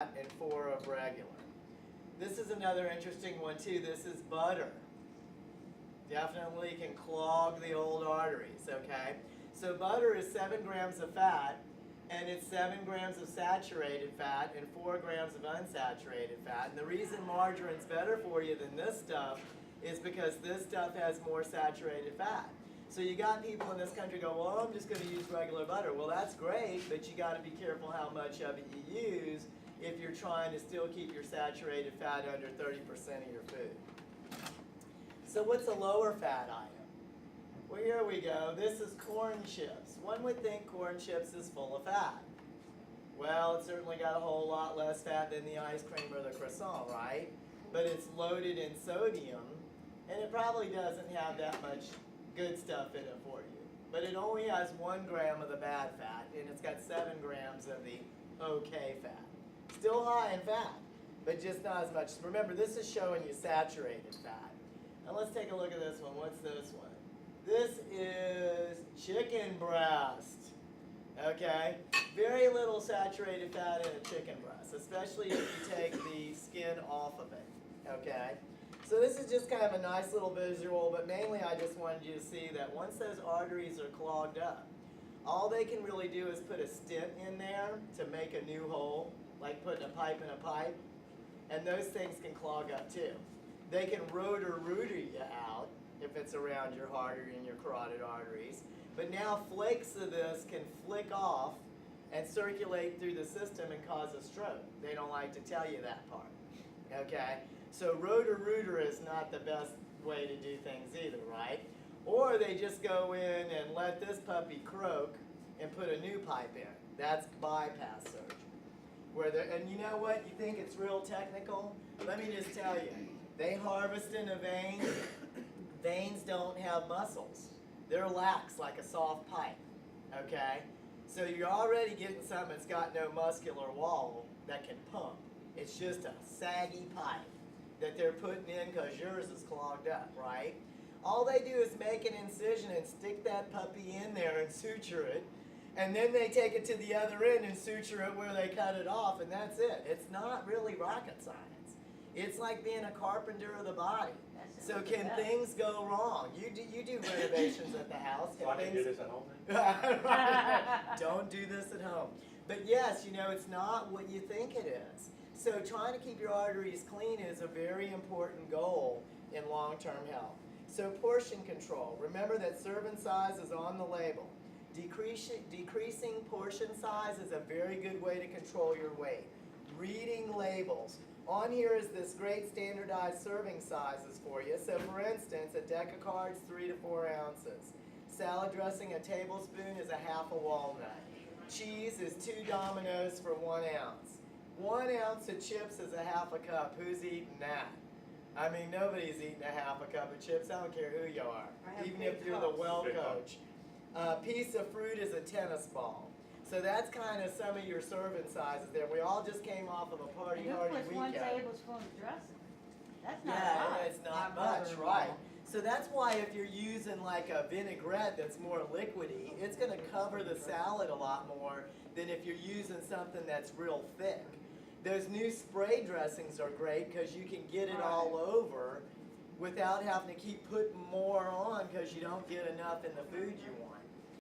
and 4 of regular. This is another interesting one too. This is butter. Definitely can clog the old arteries, okay? So butter is 7 grams of fat, and it's 7 grams of saturated fat and 4 grams of unsaturated fat. And the reason margarine's better for you than this stuff is because this stuff has more saturated fat. So you got people in this country go, well, I'm just going to use regular butter. Well, that's great, but you got to be careful how much of it you use if you're trying to still keep your saturated fat under 30% of your food. So what's a lower fat item? Well, here we go. This is corn chips. One would think corn chips is full of fat. Well, it's certainly got a whole lot less fat than the ice cream or the croissant, right? But it's loaded in sodium, and it probably doesn't have that much good stuff in it for you. But it only has 1 gram of the bad fat, and it's got 7 grams of the okay fat. Still high in fat, but just not as much. Remember, this is showing you saturated fat. Now let's take a look at this one. What's this one? This is chicken breast. Okay? Very little saturated fat in a chicken breast, especially if you take the skin off of it. Okay? So this is just kind of a nice little visual, but mainly I just wanted you to see that once those arteries are clogged up, all they can really do is put a stent in there to make a new hole, like putting a pipe in a pipe, and those things can clog up too. They can rotor-rooter you out if it's around your artery and your carotid arteries, but now flakes of this can flick off and circulate through the system and cause a stroke. They don't like to tell you that part, okay? So rotor-rooter is not the best way to do things either, right? Or they just go in and let this puppy croak and put a new pipe in. That's bypass surgery. And you know what? You think it's real technical? Let me just tell you. They harvest in a vein. Veins don't have muscles. They're lax like a soft pipe. Okay? So you're already getting something that's got no muscular wall that can pump. It's just a saggy pipe that they're putting in because yours is clogged up, right? All they do is make an incision and stick that puppy in there and suture it. And then they take it to the other end and suture it where they cut it off, and that's it. It's not really rocket science. It's like being a carpenter of the body. So can things go wrong? You do renovations at the house. So I can do this at home then? Don't do this at home. But yes, you know, it's not what you think it is. So trying to keep your arteries clean is a very important goal in long-term health. So portion control. Remember that serving size is on the label. Decreasing portion size is a very good way to control your weight. Reading labels. On here is this great standardized serving sizes for you. So for instance, a deck of cards, 3 to 4 ounces. Salad dressing, a tablespoon is a half a walnut. Cheese is 2 Dominoes for 1 ounce. 1 ounce of chips is a half a cup. Who's eating that? I mean, nobody's eating a half a cup of chips. I don't care who you are, even if you're the well coach. A piece of fruit is a tennis ball. So that's kind of some of your serving sizes there. We all just came off of a party hardy Who puts weekend. 1 tablespoon of dressing? That's not Yeah, a lot. it's not much, right? So that's why if you're using like a vinaigrette that's more liquidy, it's going to cover the salad a lot more than if you're using something that's real thick. Those new spray dressings are great because you can get it all over without having to keep putting more on because you don't get enough in the food you want.